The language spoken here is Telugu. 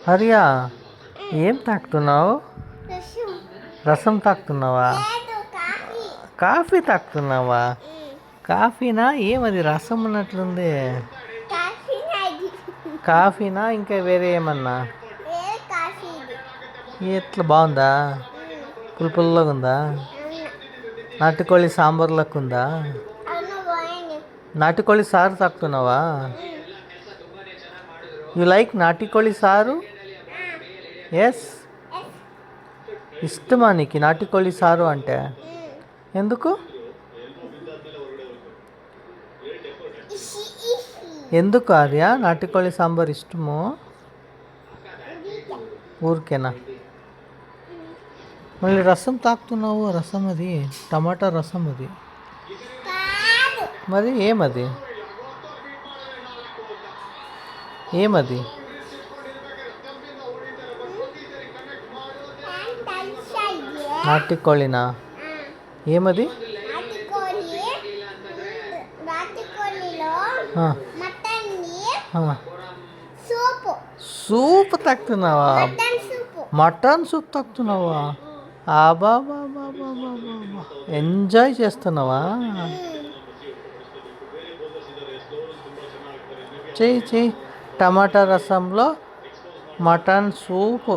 హరియా, ఏం తాగుతున్నావు? రసం తాగుతున్నావా? కాఫీ తాగుతున్నావా? కాఫీనా? ఏమది రసం ఉన్నట్లుంది. కాఫీనా ఇంకా వేరే ఏమన్నా? ఎట్లా బాగుందా? పుల్లగా ఉందా? నాటుకోళ్ళి సాంబార్ లెక్క ఉందా? నాటుకోళ్ళి సారు తాగుతున్నావా? యు లైక్ నాటుకోళ్ళి సారు? ఎస్. ఇష్టమా నీకు నాటుకోళ్ళి సారు అంటే? ఎందుకు? ఎందుకు ఆర్య నాటుకోళ్ళి సాంబార్ ఇష్టము? ఊరికేనా? మళ్ళీ రసం తాగుతున్నావు. రసం అది టమాటా రసం అది. మరి ఏమది? ఏమది? నాటుకోళ్ళినా? ఏమది? సూప్ తాగుతున్నావా? మటన్ సూప్ తాగుతున్నావా? ఆబాబాబాబాబాబా, ఎంజాయ్ చేస్తున్నావా? చెయ్యి చెయ్యి. టమాటా రసంలో మటన్ సూపు.